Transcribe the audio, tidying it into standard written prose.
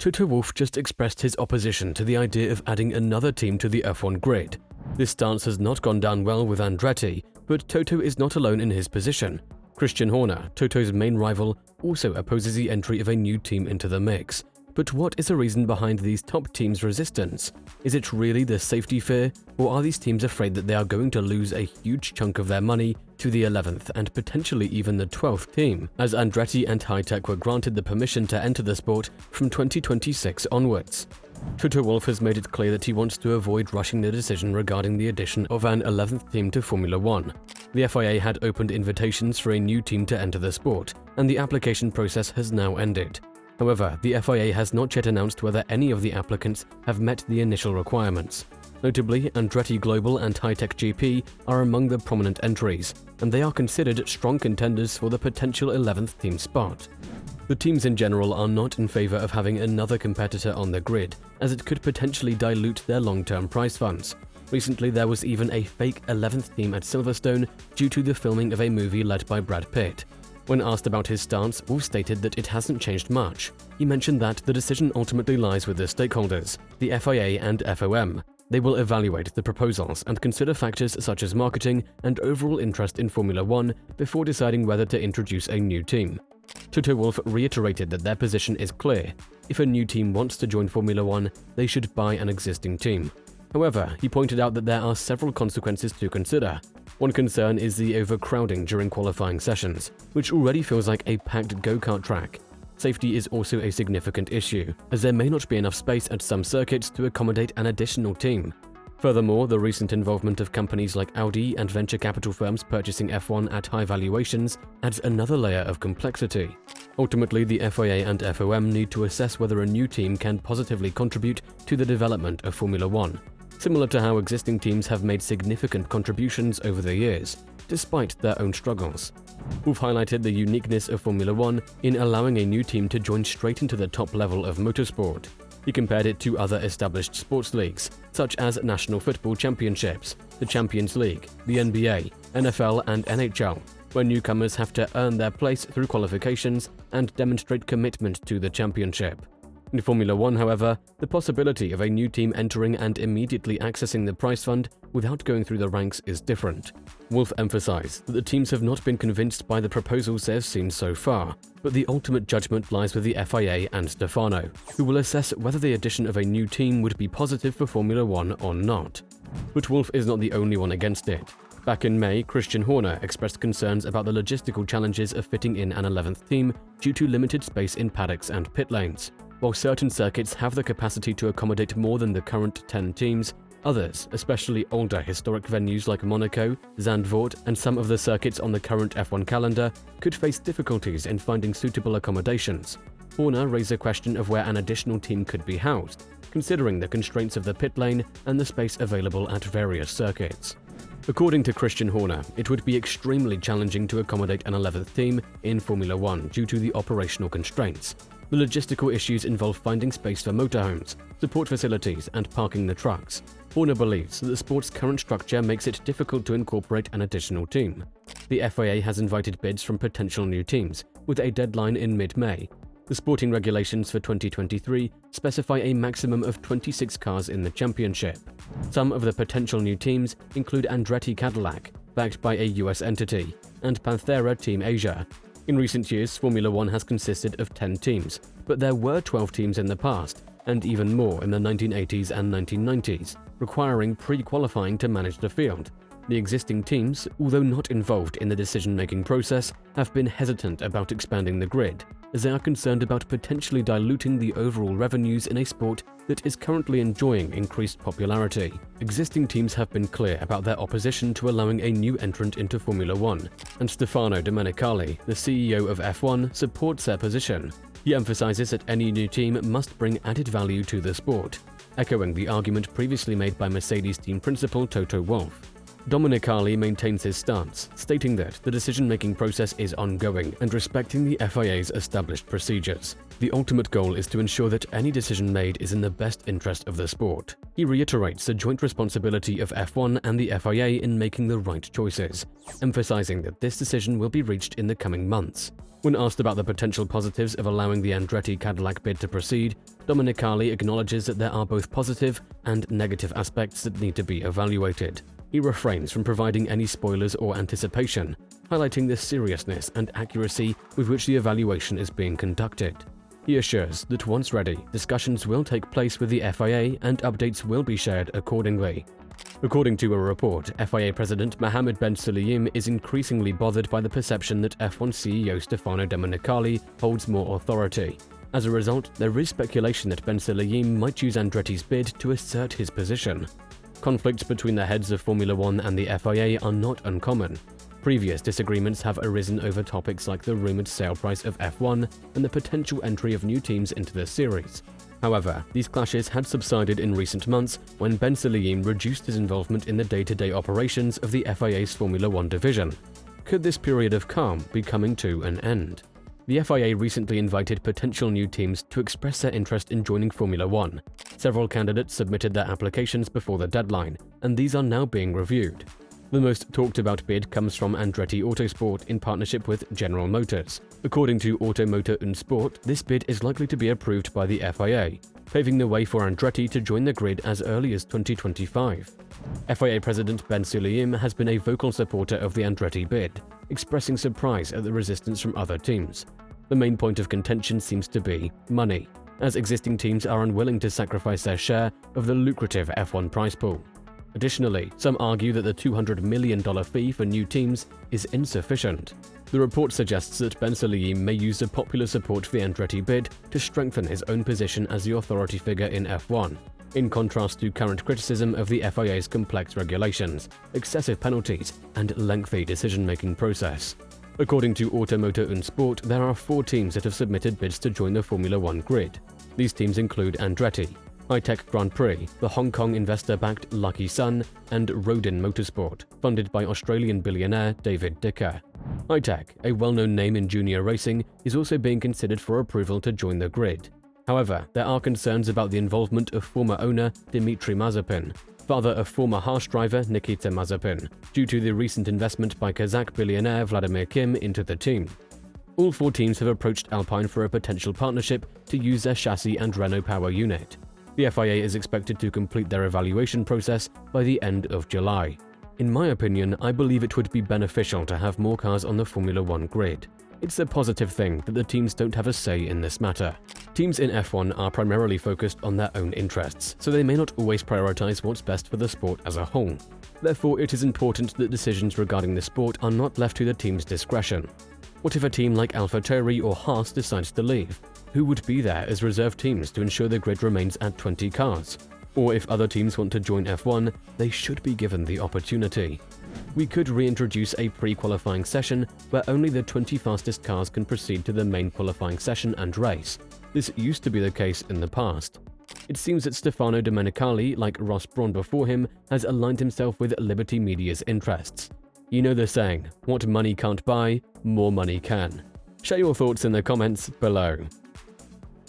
Toto Wolff just expressed his opposition to the idea of adding another team to the F1 grid. This stance has not gone down well with Andretti, but Toto is not alone in his position. Christian Horner, Toto's main rival, also opposes the entry of a new team into the mix. But what is the reason behind these top teams' resistance? Is it really the safety fear, or are these teams afraid that they are going to lose a huge chunk of their money to the 11th and potentially even the 12th team, as Andretti and Hitech were granted the permission to enter the sport from 2026 onwards? Toto Wolff has made it clear that he wants to avoid rushing the decision regarding the addition of an 11th team to Formula One. The FIA had opened invitations for a new team to enter the sport, and the application process has now ended. However, the FIA has not yet announced whether any of the applicants have met the initial requirements. Notably, Andretti Global and Hitech GP are among the prominent entries, and they are considered strong contenders for the potential 11th team spot. The teams in general are not in favor of having another competitor on the grid, as it could potentially dilute their long-term prize funds. Recently, there was even a fake 11th team at Silverstone due to the filming of a movie led by Brad Pitt. When asked about his stance, Wolff stated that it hasn't changed much. He mentioned that the decision ultimately lies with the stakeholders, the FIA and FOM. They will evaluate the proposals and consider factors such as marketing and overall interest in Formula One before deciding whether to introduce a new team. Toto Wolff reiterated that their position is clear. If a new team wants to join Formula One, they should buy an existing team. However, he pointed out that there are several consequences to consider. One concern is the overcrowding during qualifying sessions, which already feels like a packed go-kart track. Safety is also a significant issue, as there may not be enough space at some circuits to accommodate an additional team. Furthermore, the recent involvement of companies like Audi and venture capital firms purchasing F1 at high valuations adds another layer of complexity. Ultimately, the FIA and FOM need to assess whether a new team can positively contribute to the development of Formula One, similar to how existing teams have made significant contributions over the years, despite their own struggles. Wolff highlighted the uniqueness of Formula One in allowing a new team to join straight into the top level of motorsport. He compared it to other established sports leagues, such as National Football Championships, the Champions League, the NBA, NFL, and NHL, where newcomers have to earn their place through qualifications and demonstrate commitment to the championship. In Formula One, however, the possibility of a new team entering and immediately accessing the prize fund without going through the ranks is different. Wolff emphasized that the teams have not been convinced by the proposals they have seen so far, but the ultimate judgment lies with the FIA and Stefano, who will assess whether the addition of a new team would be positive for Formula One or not. But Wolff is not the only one against it. Back in May, Christian Horner expressed concerns about the logistical challenges of fitting in an 11th team due to limited space in paddocks and pit lanes. While certain circuits have the capacity to accommodate more than the current 10 teams, others, especially older historic venues like Monaco, Zandvoort, and some of the circuits on the current F1 calendar, could face difficulties in finding suitable accommodations. Horner raised a question of where an additional team could be housed, considering the constraints of the pit lane and the space available at various circuits. According to Christian Horner, it would be extremely challenging to accommodate an 11th team in Formula One due to the operational constraints. The logistical issues involve finding space for motorhomes, support facilities, and parking the trucks. Horner believes that the sport's current structure makes it difficult to incorporate an additional team. The FIA has invited bids from potential new teams, with a deadline in mid-May. The sporting regulations for 2023 specify a maximum of 26 cars in the championship. Some of the potential new teams include Andretti Cadillac, backed by a US entity, and Panthera Team Asia. In recent years, Formula One has consisted of 10 teams, but there were 12 teams in the past, and even more in the 1980s and 1990s, requiring pre-qualifying to manage the field. The existing teams, although not involved in the decision-making process, have been hesitant about expanding the grid, as they are concerned about potentially diluting the overall revenues in a sport that is currently enjoying increased popularity. Existing teams have been clear about their opposition to allowing a new entrant into Formula One, and Stefano Domenicali, the CEO of F1, supports their position. He emphasizes that any new team must bring added value to the sport, echoing the argument previously made by Mercedes team principal Toto Wolff. Domenicali maintains his stance, stating that the decision-making process is ongoing and respecting the FIA's established procedures. The ultimate goal is to ensure that any decision made is in the best interest of the sport. He reiterates the joint responsibility of F1 and the FIA in making the right choices, emphasizing that this decision will be reached in the coming months. When asked about the potential positives of allowing the Andretti Cadillac bid to proceed, Domenicali acknowledges that there are both positive and negative aspects that need to be evaluated. He refrains from providing any spoilers or anticipation, highlighting the seriousness and accuracy with which the evaluation is being conducted. He assures that once ready, discussions will take place with the FIA and updates will be shared accordingly. According to a report, FIA President Mohammed Ben Sulayem is increasingly bothered by the perception that F1 CEO Stefano Domenicali holds more authority. As a result, there is speculation that Ben Sulayem might use Andretti's bid to assert his position. Conflicts between the heads of Formula One and the FIA are not uncommon. Previous disagreements have arisen over topics like the rumored sale price of F1 and the potential entry of new teams into the series. However, these clashes had subsided in recent months when Ben Sulayem reduced his involvement in the day-to-day operations of the FIA's Formula One division. Could this period of calm be coming to an end? The FIA recently invited potential new teams to express their interest in joining Formula One. Several candidates submitted their applications before the deadline, and these are now being reviewed. The most talked about bid comes from Andretti Autosport in partnership with General Motors. According to Automotor und Sport, this bid is likely to be approved by the FIA, paving the way for Andretti to join the grid as early as 2025. FIA President Ben Sulayem has been a vocal supporter of the Andretti bid, expressing surprise at the resistance from other teams. The main point of contention seems to be money, as existing teams are unwilling to sacrifice their share of the lucrative F1 prize pool. Additionally, some argue that the $200 million fee for new teams is insufficient. The report suggests that Ben Sulayem may use the popular support for the Andretti bid to strengthen his own position as the authority figure in F1, in contrast to current criticism of the FIA's complex regulations, excessive penalties, and lengthy decision-making process. According to Automotor und Sport, there are 4 teams that have submitted bids to join the Formula One grid. These teams include Andretti, Hitech Grand Prix, the Hong Kong investor-backed Lucky Sun, and Rodin Motorsport, funded by Australian billionaire David Dicker. Hitech, a well-known name in junior racing, is also being considered for approval to join the grid. However, there are concerns about the involvement of former owner Dmitry Mazepin, father of former Haas driver Nikita Mazepin, due to the recent investment by Kazakh billionaire Vladimir Kim into the team. All 4 teams have approached Alpine for a potential partnership to use their chassis and Renault power unit. The FIA is expected to complete their evaluation process by the end of July. In my opinion, I believe it would be beneficial to have more cars on the Formula One grid. It's a positive thing that the teams don't have a say in this matter. Teams in F1 are primarily focused on their own interests, so they may not always prioritize what's best for the sport as a whole. Therefore, it is important that decisions regarding the sport are not left to the team's discretion. What if a team like AlphaTauri or Haas decides to leave? Who would be there as reserve teams to ensure the grid remains at 20 cars? Or if other teams want to join F1, they should be given the opportunity. We could reintroduce a pre-qualifying session where only the 20 fastest cars can proceed to the main qualifying session and race. This used to be the case in the past. It seems that Stefano Domenicali, like Ross Brawn before him, has aligned himself with Liberty Media's interests. You know the saying, what money can't buy, more money can. Share your thoughts in the comments below.